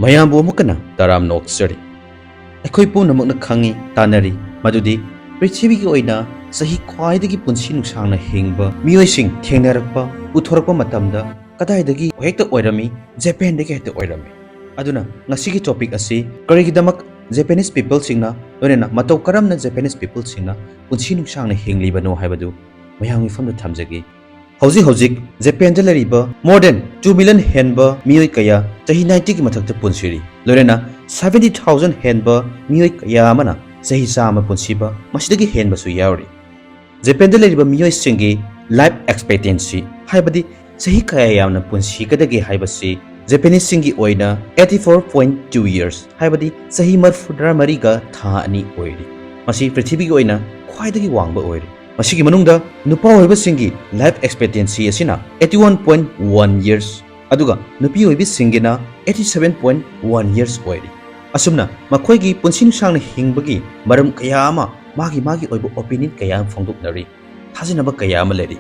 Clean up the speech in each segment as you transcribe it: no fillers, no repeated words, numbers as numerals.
ꯃꯌꯥꯝꯕꯨ ꯑꯃꯨꯛꯀꯅ ꯇꯔꯥꯝ ꯅꯣꯛꯆꯔꯤ ꯑꯩꯈꯣꯏ ꯄꯨꯝꯅꯃꯛꯅ ꯈꯪꯉꯤ ꯇꯥꯟꯅꯔꯤ ꯃꯗꯨꯗꯤ ꯄ꯭ꯔꯤꯊꯤꯕꯤꯒꯤ ꯑꯣꯏꯅ ꯆꯍꯤ ꯈ꯭ꯋꯥꯏꯗꯒꯤ ꯄꯨꯟꯁꯤ ꯅꯨꯡꯁꯥꯡꯅ ꯍꯤꯡꯕ ꯃꯤꯑꯣꯏꯁꯤꯡ ꯊꯦꯡꯅꯔꯛꯄ ꯎꯊꯣꯔꯛꯄ ꯃꯇꯝꯗ ꯀꯗꯥꯏꯗꯒꯤ ꯍꯦꯛꯇ ꯑꯣꯏꯔꯝꯃꯤ ꯖꯄꯥꯟꯗꯒꯤ ꯍꯦꯛꯇ ꯑꯣꯏꯔꯝꯃꯤ ꯑꯗꯨꯅ ꯉꯁꯤꯒꯤ ꯇꯣꯄꯤꯛ ꯑꯁꯤ ꯀꯔꯤꯒꯤꯗꯃꯛ ꯖꯄꯥꯅꯤꯁ ꯄꯤꯄꯜꯁꯤꯡꯅ ꯂꯣꯏꯅꯅ ꯃꯇꯧ ꯀꯔꯝꯅ ꯖꯄꯥꯅꯤꯁ ꯄꯤꯄꯜꯁꯤꯡꯅ ꯄꯨꯟꯁꯤ ꯅꯨꯡꯁꯥꯡꯅ ꯍꯤꯡꯂꯤꯕꯅꯣ ꯍꯥꯏꯕꯗꯨ ꯃꯌꯥꯝꯒꯤ ꯃꯐꯝꯗ ꯊꯝꯖꯒꯦ ꯍꯧꯖꯤꯛ ꯖꯄꯥꯟꯗ ꯂꯩꯔꯤꯕ ꯃꯣꯔ ꯗꯦꯟ 2 ꯃꯤꯂꯤꯌꯟ ꯍꯦꯟꯕ ꯃꯤꯑꯣꯏ ꯀꯌꯥ ꯆꯍꯤ 90ꯒꯤ ꯃꯊꯛꯇ ꯄꯨꯟꯁꯤꯔꯤ ꯂꯣꯏꯅꯅ 70,000 ꯍꯦꯟꯕ ꯃꯤꯑꯣꯏ ꯀꯌꯥ ꯑꯃꯅ ꯆꯍꯤ 100 ꯄꯨꯟꯁꯤꯕ ꯃꯁꯤꯗꯒꯤ ꯍꯦꯟꯕꯁꯨ ꯌꯥꯎꯔꯤ ꯖꯄꯥꯟꯗ ꯂꯩꯔꯤꯕ ꯃꯤꯑꯣꯏꯁꯤꯡꯒꯤ ꯂꯥꯏꯐ ꯑꯦꯛꯁꯄꯦꯛꯇꯦꯟꯁꯤ ꯍꯥꯏꯕꯗꯤ ꯆꯍꯤ ꯀꯌꯥ ꯌꯥꯝꯅ ꯄꯨꯟꯁꯤꯒꯗꯒꯦ ꯍꯥꯏꯕꯁꯤ ꯖꯄꯥꯅꯤꯁꯁꯤꯡꯒꯤ ꯑꯣꯏꯅ 84.2 years ꯍꯥꯏꯕꯗꯤ ꯆꯍꯤ 34ꯒ ꯊꯥ 2 ꯑꯣꯏꯔꯤ ꯃꯁꯤ ꯄ꯭ꯔꯤꯊꯤꯕꯤꯒꯤ ꯑꯣꯏꯅ ꯈ꯭ꯋꯥꯏꯗꯒꯤ ꯋꯥꯡꯕ ꯑꯣꯏꯔꯤ ꯃꯁꯤꯒꯤ ꯃꯅꯨꯡꯗ ꯅꯨꯄꯥ ꯑꯣꯏꯕꯁꯤꯡꯒꯤ ꯂꯥꯏꯐ ꯑꯦꯛꯁꯄꯦꯛꯇꯦꯟꯁꯤ ꯑꯁꯤꯅ 81.1 years ꯑꯗꯨꯒ ꯅꯨꯄꯤ ꯑꯣꯏꯕꯁꯤꯡꯒꯤꯅ 87.1 years ꯑꯣꯏꯔꯤ ꯑꯁꯨꯝꯅ ꯃꯈꯣꯏꯒꯤ ꯄꯨꯟꯁꯤ ꯅꯨꯡꯁꯥꯡꯅ ꯍꯤꯡꯕꯒꯤ ꯃꯔꯝ ꯀꯌꯥ ꯑꯃ ꯃꯥꯒꯤ ꯑꯣꯏꯕ ꯑꯣꯄꯤꯅꯤꯌꯟ ꯀꯌꯥ ꯑꯃ ꯐꯣꯡꯗꯣꯛꯅꯔꯤ ꯊꯥꯖꯅꯕ ꯀꯌꯥ ꯑꯃ ꯂꯩꯔꯤ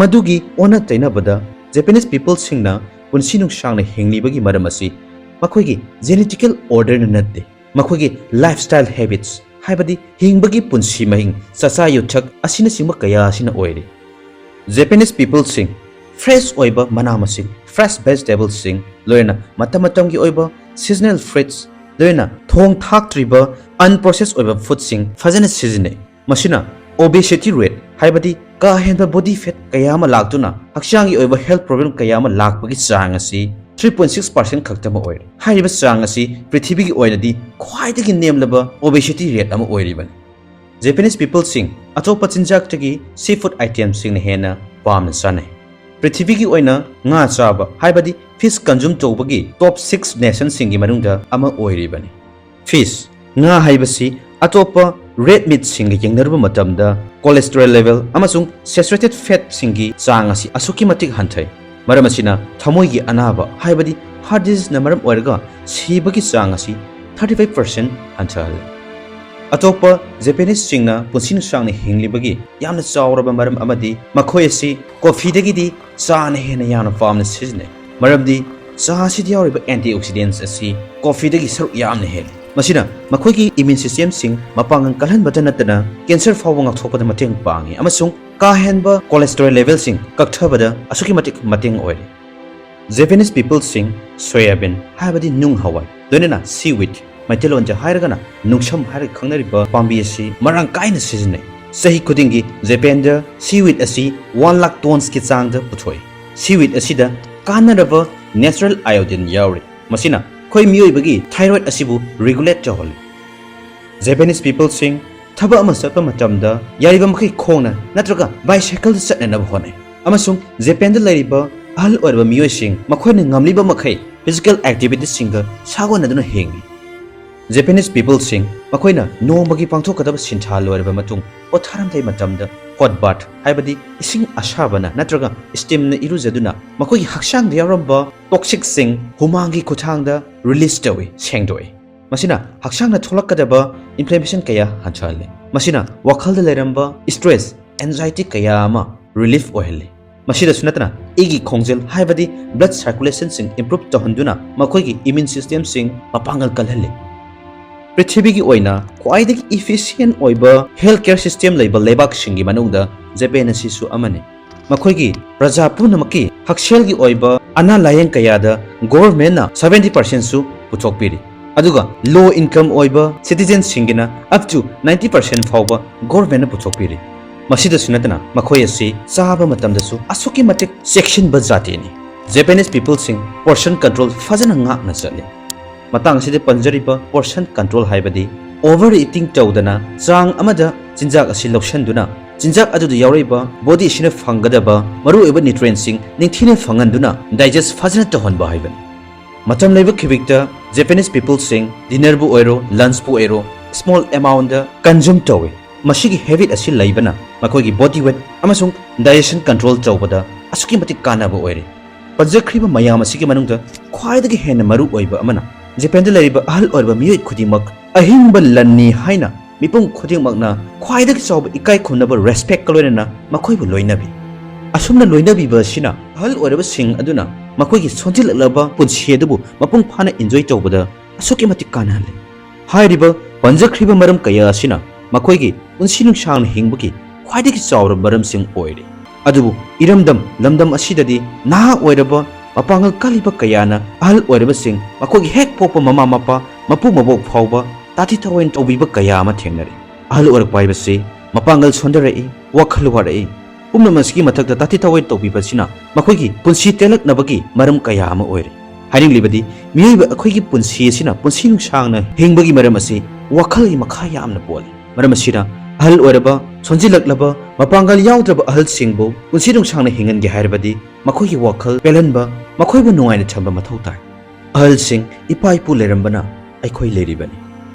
ꯃꯗꯨꯒꯤ ꯑꯣꯟꯅ ꯇꯩꯅꯕꯗ ꯖꯄꯥꯅꯤꯁ ꯄꯤꯄꯜꯁꯤꯡꯅ ꯄꯨꯟꯁꯤ ꯅꯨꯡꯁꯥꯡꯅ ꯍꯤꯡꯂꯤꯕꯒꯤ ꯃꯔꯝ ꯑꯁꯤ ꯃꯈꯣꯏꯒꯤ ꯖꯦꯅꯦꯇꯤꯀꯦꯜ ꯑꯣꯔꯗꯔꯅ ꯅꯠꯇꯦ ꯃꯈꯣꯏꯒꯤ ꯂꯥꯏꯐꯁ꯭ꯇꯥꯏꯜ ꯍꯦꯕꯤꯠꯁ ꯍꯥꯏꯕꯗꯤ ꯍꯤꯡꯕꯒꯤ ꯄꯨꯟꯁꯤ ꯃꯍꯤꯡ ꯆꯥꯆꯥ ꯌꯨꯊꯛ ꯑꯁꯤꯅꯆꯤꯡꯕ ꯀꯌꯥ ꯑꯁꯤꯅ ꯑꯣꯏꯔꯤ ꯖꯄꯥꯅꯤꯁ ꯄꯤꯄꯜꯁꯤꯡ ꯐ꯭ꯔꯦꯁ ꯑꯣꯏꯕ ꯃꯅꯥ ꯃꯁꯤꯡ ꯐ꯭ꯔꯦꯁ ꯚꯦꯖꯤꯇꯦꯕꯜꯁꯤꯡ ꯂꯣꯏꯅ ꯃꯇꯝꯒꯤ ꯑꯣꯏꯕ ꯁꯤꯖꯅꯦꯜ ꯐ꯭ꯔꯨꯏꯠꯁ ꯂꯣꯏꯅ ꯊꯣꯡ ꯊꯥꯛꯇ꯭ꯔꯤꯕ ꯑꯟꯄ꯭ꯔꯣꯁꯦꯁ ꯑꯣꯏꯕ ꯐꯨꯗꯁꯤꯡ ꯐꯖꯅ ꯁꯤꯖꯤꯟꯅꯩ ꯃꯁꯤꯅ obesity rate ꯍꯥꯏꯕꯗꯤ ꯀꯥ ꯍꯦꯟꯕ ꯕꯣꯗꯤ ꯐꯦꯠ ꯀꯌꯥ ꯑꯃ ꯂꯥꯛꯇꯨꯅ ꯍꯛꯆꯥꯡꯒꯤ ꯑꯣꯏꯕ ꯍꯦꯜꯊ ꯄ꯭ꯔꯣꯕ꯭ꯂꯦꯝ ꯀꯌꯥ ꯑꯃ ꯂꯥꯛꯄꯒꯤ ꯆꯥꯡ ꯑꯁꯤ 3.6% ꯈꯛꯇꯃꯛ ꯑꯣꯏꯔꯤ ꯍꯥꯏꯔꯤꯕ ꯆꯥꯡ ꯑꯁꯤ ꯄ꯭ꯔꯤꯊꯤꯕꯤꯒꯤ ꯑꯣꯏꯅꯗꯤ ꯈ꯭ꯋꯥꯏꯗꯒꯤ ꯅꯦꯝꯂꯕ obesity rate ꯑꯃ ꯑꯣꯏꯔꯤꯕꯅꯤ ꯖꯄꯥꯅꯤꯁ ꯄꯤꯄꯜꯁꯤꯡ ꯑꯇꯣꯞꯄ ꯆꯤꯟꯖꯥꯛꯇꯒꯤ ꯁꯤ ꯐꯨꯗ ꯑꯥꯏꯇꯦꯝꯁꯤꯡꯅ ꯍꯦꯟꯅ ꯄꯥꯝꯅ ꯆꯥꯅꯩ ꯄ꯭ꯔꯤꯊꯤꯕꯤꯒꯤ ꯑꯣꯏꯅ ꯉꯥ ꯆꯥꯕ ꯍꯥꯏꯕꯗꯤ ꯐꯤꯁ ꯀꯟꯖꯨꯝ ꯇꯧꯕꯒꯤ ꯇꯣꯞ 6 ꯅꯦꯁꯟꯁꯤꯡꯒꯤ ꯃꯅꯨꯡꯗ ꯑꯃ ꯑꯣꯏꯔꯤꯕꯅꯤ ꯐꯤꯁ ꯉꯥ ꯍꯥꯏꯕꯁꯤ ꯑꯇꯣꯞꯄ ꯔꯦꯗ ꯃꯤꯠꯁꯤꯡꯒ ꯌꯦꯡꯅꯔꯨꯕ ꯃꯇꯝꯗ ꯀꯣꯂꯦꯁꯇꯦꯔꯣꯜ ꯂꯦꯚꯦꯜ ꯑꯃꯁꯨꯡ ꯁꯦꯆꯨꯔꯦꯇꯦꯗ ꯐꯦꯠꯁꯤꯡꯒꯤ ꯆꯥꯡ ꯑꯁꯤ ꯑꯁꯨꯛꯀꯤ ꯃꯇꯤꯛ ꯍꯟꯊꯩ ꯃꯔꯝ ꯑꯁꯤꯅ ꯊꯃꯣꯏꯒꯤ ꯑꯅꯥꯕ ꯍꯥꯏꯕꯗꯤ ꯍꯥꯔꯠ ꯗꯤꯖꯤꯖꯅ ꯃꯔꯝ ꯑꯣꯏꯔꯒ ꯁꯤꯕꯒꯤ ꯆꯥꯡ ꯑꯁꯤ 35% ꯍꯟꯊꯍꯜꯂꯤ ꯑꯇꯣꯞꯄ ꯖꯄꯥꯅꯤꯁꯁꯤꯡꯅ ꯄꯨꯟꯁꯤ ꯅꯨꯡꯁꯥꯡꯅ ꯍꯤꯡꯂꯤꯕꯒꯤ ꯌꯥꯝꯅ ꯆꯥꯎꯔꯕ ꯃꯔꯝ ꯑꯃꯗꯤ ꯃꯈꯣꯏ ꯑꯁꯤ ꯀꯣꯐꯤꯗꯒꯤꯗꯤ ꯆꯥꯅ ꯍꯦꯟꯅ ꯌꯥꯝꯅ ꯄꯥꯝꯅ ꯁꯤꯖꯤꯟꯅꯩ ꯃꯔꯝꯗꯤ ꯆꯥ ꯑꯁꯤꯗ ꯌꯥꯎꯔꯤꯕ ꯑꯦꯟꯇꯤꯑꯣꯛꯁꯤꯗꯦꯟꯠꯁ ꯑꯁꯤ ꯀꯣꯐꯤꯗꯒꯤ ꯁꯔꯨꯛ ꯌꯥꯝꯅ ꯍꯦꯜꯂꯤ ꯃꯁꯤꯅ ꯃꯈꯣꯏꯒꯤ ꯏꯝꯃ꯭ꯌꯨꯟ ꯁꯤꯁꯇꯦꯝꯁꯤꯡ ꯃꯄꯥꯡꯒꯜ ꯀꯜꯍꯟꯕꯇ ꯅꯠꯇꯅ ꯀꯦꯟꯁꯔ ꯐꯥꯎꯕ ꯉꯥꯛꯊꯣꯛꯄꯗ ꯃꯇꯦꯡ ꯄꯥꯡꯏ ꯑꯃꯁꯨꯡ ꯀꯥ ꯍꯦꯟꯕ ꯀꯣꯂꯦꯁꯇꯦꯔꯣꯜ ꯂꯦꯚꯦꯜꯁꯤꯡ ꯀꯛꯊꯕꯗ ꯑꯁꯨꯛꯀꯤ ꯃꯇꯤꯛ ꯃꯇꯦꯡ ꯑꯣꯏꯔꯤ ꯖꯄꯥꯅꯤꯁ ꯄꯤꯄꯜꯁꯤꯡ ꯁꯣꯌꯥꯕꯤꯟ ꯍꯥꯏꯕꯗꯤ ꯅꯨꯡ ꯍꯋꯥꯏ ꯂꯣꯏꯅꯅ ꯁꯤꯋꯤꯠ ꯃꯩꯇꯩꯂꯣꯟꯗ ꯍꯥꯏꯔꯒꯅ ꯅꯨꯡꯁꯝ ꯍꯥꯏꯔꯒ ꯈꯪꯅꯔꯤꯕ ꯄꯥꯝꯕꯤ ꯑꯁꯤ ꯃꯔꯥꯡ ꯀꯥꯏꯅ ꯁꯤꯖꯤꯟꯅꯩ ꯆꯍꯤ ꯈꯨꯗꯤꯡꯒꯤ ꯖꯄꯥꯟꯗ ꯁꯤꯋꯤꯠ ꯑꯁꯤ 1 lakh ꯇꯣꯟꯁꯀꯤ ꯆꯥꯡꯗ ꯄꯨꯊꯣꯛꯏ ꯁꯤꯋꯤꯠ ꯑꯁꯤꯗ ꯀꯥꯟꯅꯔꯕ ꯅꯦꯆꯔꯦꯜ ꯑꯥꯏꯑꯣꯗꯤꯟ ꯌꯥꯎꯔꯤ ꯃꯁꯤꯅ ꯑꯩꯈꯣꯏ ꯃꯤꯑꯣꯏꯕꯒꯤ ꯊꯥꯏꯔꯣꯏꯗ ꯑꯁꯤꯕꯨ ꯔꯤꯒꯨꯂꯦꯠ ꯇꯧꯍꯜꯂꯤ ꯖꯄꯥꯅꯤꯁ ꯄꯤꯄꯜꯁꯤꯡ ꯊꯕꯛ ꯑꯃ ꯆꯠꯄ ꯃꯇꯝꯗ ꯌꯥꯔꯤꯕ ꯃꯈꯩ ꯈꯣꯡꯅ ꯅꯠꯇ꯭ꯔꯒ ꯕꯥꯏꯁꯥꯏꯀꯜꯗ ꯆꯠꯅꯅꯕ ꯍꯣꯠꯅꯩ ꯑꯃꯁꯨꯡ ꯖꯄꯥꯟꯗ ꯂꯩꯔꯤꯕ ꯑꯍꯜ ꯑꯣꯏꯔꯕ ꯃꯤꯑꯣꯏꯁꯤꯡ ꯃꯈꯣꯏꯅ ꯉꯝꯂꯤꯕ ꯃꯈꯩ ꯐꯤꯖꯤꯀꯦꯜ ꯑꯦꯛꯇꯤꯚꯤꯇꯤꯁꯁꯤꯡꯒ ꯁꯥꯒꯣꯟꯅꯗꯨꯅ ꯍꯤꯡꯏ ꯖꯄꯥꯅꯤꯁ ꯄꯤꯄꯜꯁꯤꯡ ꯃꯈꯣꯏꯅ ꯅꯣꯡꯃꯒꯤ ꯄꯥꯡꯊꯣꯛꯀꯗꯕ ꯁꯤꯟꯊꯥ ꯂꯣꯏꯔꯕ ꯃꯇꯨꯡ ꯄꯣꯊꯥꯔꯝꯗꯥꯏ ꯃꯇꯝꯗ ꯍꯣꯠ ꯕꯥꯊ ꯍꯥꯏꯕꯗꯤ ꯏꯁꯤꯡ ꯑꯁꯥꯕꯅ ꯅꯠꯇ꯭ꯔꯒ ꯁ꯭ꯇꯤꯝꯅ ꯏꯔꯨꯖꯗꯨꯅ ꯃꯈꯣꯏꯒꯤ ꯍꯛꯆꯥꯡꯗ ꯌꯥꯎꯔꯝꯕ ꯇꯣꯛꯁꯤꯛꯁꯤꯡ ꯍꯨꯃꯥꯡꯒꯤ ꯈꯨꯠꯊꯥꯡꯗ ꯔꯤꯂꯤꯁ ꯇꯧꯏ ꯁꯦꯡꯗꯣꯛꯏ ꯃꯁꯤꯅ ꯍꯛꯆꯥꯡꯗ ꯊꯣꯛꯂꯛꯀꯗꯕ ꯏꯟꯐ꯭ꯂꯦꯃꯦꯁꯟ ꯀꯌꯥ ꯍꯟꯊꯍꯜꯂꯤ ꯃꯁꯤꯅ ꯋꯥꯈꯜꯗ ꯂꯩꯔꯝꯕ ꯁ꯭ꯇ꯭ꯔꯦꯁ ꯑꯦꯟꯖꯥꯏꯇꯤ ꯀꯌꯥ ꯑꯃ ꯔꯤꯂꯤꯐ ꯑꯣꯏꯍꯜꯂꯤ ꯃꯁꯤꯗꯁꯨ ꯅꯠꯇꯅ ꯏꯒꯤ ꯈꯣꯡꯖꯦꯜ ꯍꯥꯏꯕꯗꯤ ꯕ꯭ꯂꯗ ꯁꯔꯀꯨꯂꯦꯁꯟꯁꯤꯡ ꯏꯝꯄ꯭ꯔꯨꯚ ꯇꯧꯍꯟꯗꯨꯅ ꯃꯈꯣꯏꯒꯤ ꯏꯝꯃ꯭ꯌꯨꯟ ꯁꯤꯁꯇꯦꯝꯁꯤꯡ ꯃꯄꯥꯡꯒꯜ ꯀꯜꯍꯜꯂꯤ ꯄ꯭ꯔꯤꯊꯤꯕꯤꯒꯤ ꯑꯣꯏꯅ ꯈ꯭ꯋꯥꯏꯗꯒꯤ ꯏꯐꯤꯁꯤꯌꯦꯟ ꯑꯣꯏꯕ ꯍꯦꯜꯊ ꯀꯦꯌꯔ ꯁꯤꯁꯇꯦꯝ ꯂꯩꯕ ꯂꯩꯕꯥꯛꯁꯤꯡꯒꯤ ꯃꯅꯨꯡꯗ ꯖꯄꯥꯟ ꯑꯁꯤꯁꯨ ꯑꯃꯅꯤ ꯃꯈꯣꯏꯒꯤ ꯄ꯭ꯔꯖꯥ ꯄꯨꯝꯅꯃꯛꯀꯤ ꯍꯛꯁꯦꯜꯒꯤ ꯑꯣꯏꯕ ꯑꯅꯥ ꯂꯥꯌꯦꯡ ꯀꯌꯥꯗ ꯒꯣꯚꯔꯟꯃꯦꯟꯠꯅ 70%ꯁꯨ ꯄꯨꯊꯣꯛꯄꯤꯔꯤ ꯑꯗꯨꯒ ꯂꯣ ꯏꯟꯀꯝ ꯑꯣꯏꯕ ꯁꯤꯇꯤꯖꯦꯟꯁꯤꯡꯒꯤꯅ up to 90% ꯐꯥꯎꯕ ꯒꯣꯚꯔꯟꯃꯦꯟꯠꯅ ꯄꯨꯊꯣꯛꯄꯤꯔꯤ ꯃꯁꯤꯗꯁꯨ ꯅꯠꯇꯅ ꯃꯈꯣꯏ ꯑꯁꯤ ꯆꯥꯕ ꯃꯇꯝꯗꯁꯨ ꯑꯁꯨꯛꯀꯤ ꯃꯇꯤꯛ ꯆꯦꯛꯁꯤꯟꯕ ꯖꯥꯇꯤꯅꯤ ꯖꯄꯥꯅꯤꯁ ꯄꯤꯄꯜꯁꯤꯡ ꯄꯣꯔꯁꯟ ꯀꯟꯇ꯭ꯔꯣꯜ ꯐꯖꯅ ꯉꯥꯛꯅ ꯆꯠꯂꯤ ꯃꯇꯥꯡ ꯑꯁꯤꯗ ꯄꯟꯖꯔꯤꯕ ꯄꯣꯔꯁꯟ ꯀꯟꯇ꯭ꯔꯣꯜ ꯍꯥꯏꯕꯗꯤ ꯑꯣꯚꯔ ꯏꯇꯤꯡ ꯇꯧꯗꯅ ꯆꯥꯡ ꯑꯃꯗ ꯆꯤꯟꯖꯥꯛ ꯑꯁꯤ ꯂꯧꯁꯤꯟꯗꯨꯅ ꯆꯤꯟꯖꯥꯛ ꯑꯗꯨꯗ ꯌꯥꯎꯔꯤꯕ ꯕꯣꯗꯤ ꯑꯁꯤꯅ ꯐꯪꯒꯗꯕ ꯃꯔꯨꯑꯣꯏꯕ ꯅ꯭ꯌꯨꯇ꯭ꯔꯤꯌꯦꯟꯠꯁꯤꯡ ꯅꯤꯡꯊꯤꯅ ꯐꯪꯍꯟꯗꯨꯅ ꯗꯥꯏꯖꯦꯁ ꯐꯖꯅ ꯇꯧꯍꯟꯕ ꯍꯥꯏꯕꯅꯤ ꯃꯇꯝ ꯂꯩꯕ ꯈꯤꯕꯤꯛꯇ ꯖꯄꯥꯅꯤꯁ ꯄꯤꯄꯜꯁꯤꯡ ꯗꯤꯅꯔꯕꯨ ꯑꯣꯏꯔꯣ ꯂꯟꯆꯄꯨ ꯑꯣꯏꯔꯣ ꯁ꯭ꯃꯣꯜ ꯑꯦꯃꯥꯎꯟꯠꯗ ꯀꯟꯖꯨꯝ ꯇꯧꯏ ꯃꯁꯤꯒꯤ ꯍꯦꯕꯤꯠ ꯑꯁꯤ ꯂꯩꯕꯅ ꯃꯈꯣꯏꯒꯤ ꯕꯣꯗꯤ ꯋꯦꯠ ꯑꯃꯁꯨꯡ ꯗꯥꯏꯖꯦꯁꯟ ꯀꯟꯇ꯭ꯔꯣꯜ ꯇꯧꯕꯗ ꯑꯁꯨꯛꯀꯤ ꯃꯇꯤꯛ ꯀꯥꯟꯅꯕ ꯑꯣꯏꯔꯤ ꯄꯟꯖꯈ꯭ꯔꯤꯕ ꯃꯌꯥꯝ ꯑꯁꯤꯒꯤ ꯃꯅꯨꯡꯗ ꯈ꯭ꯋꯥꯏꯗꯒꯤ ꯍꯦꯟꯅ ꯃꯔꯨ ꯑꯣꯏꯕ ꯑꯃꯅ ꯖꯄꯥꯟꯗ ꯂꯩꯔꯤꯕ ꯑꯍꯜ ꯑꯣꯏꯔꯕ ꯃꯤꯑꯣꯏ ꯈꯨꯗꯤꯡꯃꯛ ꯑꯍꯤꯡꯕ ꯂꯟꯅꯤ ꯍꯥꯏꯅ ꯃꯤꯄꯨꯝ ꯈꯨꯗꯤꯡꯃꯛꯅ ꯈ꯭ꯋꯥꯏꯗꯒꯤ ꯆꯥꯎꯕ ꯏꯀꯥꯏ ꯈꯨꯝꯅꯕ ꯔꯦꯁꯄꯦꯛꯀ ꯂꯣꯏꯅꯅ ꯃꯈꯣꯏꯕꯨ ꯂꯣꯏꯅꯕꯤ ꯑꯁꯨꯝꯅ ꯂꯣꯏꯅꯕꯤꯕ ꯑꯁꯤꯅ ꯑꯍꯜ ꯑꯣꯏꯔꯕꯁꯤꯡ ꯑꯗꯨꯅ ꯃꯈꯣꯏꯒꯤ ꯁꯣꯟꯖꯤꯜꯂꯛꯂꯕ ꯄꯨꯟꯁꯤ ꯑꯗꯨꯕꯨ ꯃꯄꯨꯡ ꯐꯥꯅ ꯏꯟꯖꯣꯏ ꯇꯧꯕꯗ ꯑꯁꯨꯛꯀꯤ ꯃꯇꯤꯛ ꯀꯥꯟꯅꯍꯜꯂꯤ ꯍꯥꯏꯔꯤꯕ ꯄꯟꯖꯈ꯭ꯔꯤꯕ ꯃꯔꯝ ꯀꯌꯥ ꯑꯁꯤꯅ ꯃꯈꯣꯏꯒꯤ ꯄꯨꯟꯁꯤ ꯅꯨꯡꯁꯥꯡꯅ ꯍꯤꯡꯕꯒꯤ ꯈ꯭ꯋꯥꯏꯗꯒꯤ ꯆꯥꯎꯔꯕ ꯃꯔꯝꯁꯤꯡ ꯑꯣꯏꯔꯤ ꯑꯗꯨꯕꯨ ꯏꯔꯝꯗꯝ ꯂꯝꯗꯝ ꯑꯁꯤꯗꯗꯤ ꯅꯍꯥ ꯑꯣꯏꯔꯕ ꯃꯄꯥꯡꯒꯜ ꯀꯜꯂꯤꯕ ꯀꯌꯥꯅ ꯑꯍꯜ ꯑꯣꯏꯔꯕꯁꯤꯡ ꯃꯈꯣꯏꯒꯤ ꯍꯦꯛ ꯄꯣꯛꯄ ꯃꯃꯥ ꯃꯄꯥ ꯃꯄꯨ ꯃꯕꯣꯛ ꯐꯥꯎꯕ ꯇꯥꯊꯤ ꯇꯥꯑꯣꯏꯅ ꯇꯧꯕꯤꯕ ꯀꯌꯥ ꯑꯃ ꯊꯦꯡꯅꯔꯤ ꯑꯍꯜ ꯑꯣꯏꯔꯛꯄ ꯍꯥꯏꯕꯁꯤ ꯃꯄꯥꯡꯒꯜ ꯁꯣꯟꯊꯔꯛꯏ ꯋꯥꯈꯜ ꯋꯥꯔꯛꯏ ꯄꯨꯝꯅꯃꯛ ꯑꯁꯤꯒꯤ ꯃꯊꯛꯇ ꯇꯥꯊꯤ ꯇꯥꯑꯣꯏꯅ ꯇꯧꯕꯤꯕꯁꯤꯅ ꯃꯈꯣꯏꯒꯤ ꯄꯨꯟꯁꯤ ꯇꯦꯜꯂꯛꯅꯕꯒꯤ ꯃꯔꯝ ꯀꯌꯥ ꯑꯃ ꯑꯣꯏꯔꯤ ꯍꯥꯏꯅꯤꯡꯂꯤꯕꯗꯤ ꯃꯤꯑꯣꯏꯕ ꯑꯩꯈꯣꯏꯒꯤ ꯄꯨꯟꯁꯤ ꯑꯁꯤꯅ ꯄꯨꯟꯁꯤ ꯅꯨꯡꯁꯥꯡꯅ ꯍꯤꯡꯕꯒꯤ ꯃꯔꯝ ꯑꯁꯤ ꯋꯥꯈꯜꯒꯤ ꯃꯈꯥ ꯌꯥꯝꯅ ꯄꯣꯜꯂꯤ ꯃꯔꯝ ꯑꯁꯤꯅ ꯑꯍꯜ ꯑꯣꯏꯔꯕ ꯁꯣꯟꯖꯤꯜꯂꯛꯂꯕ ꯃꯄꯥꯡꯒꯜ ꯌꯥꯎꯗ꯭ꯔꯕ ꯑꯍꯜꯁꯤꯡꯕꯨ ꯄꯨꯟꯁꯤ ꯅꯨꯡꯁꯥꯡꯅ ꯍꯤꯡꯍꯟꯒꯦ ꯍꯥꯏꯔꯕꯗꯤ ꯃꯈꯣꯏꯒꯤ ꯋꯥꯈꯜ ꯄꯦꯜꯍꯟꯕ ꯃꯈꯣꯏꯕꯨ ꯅꯨꯡꯉꯥꯏꯅ ꯊꯝꯕ ꯃꯊꯧ ꯇꯥꯏ ꯑꯍꯜꯁꯤꯡ ꯏꯄꯥ ꯏꯄꯨ ꯂꯩꯔꯝꯕꯅ ꯑꯩꯈꯣꯏ ꯂꯩꯔꯤꯕꯅꯤ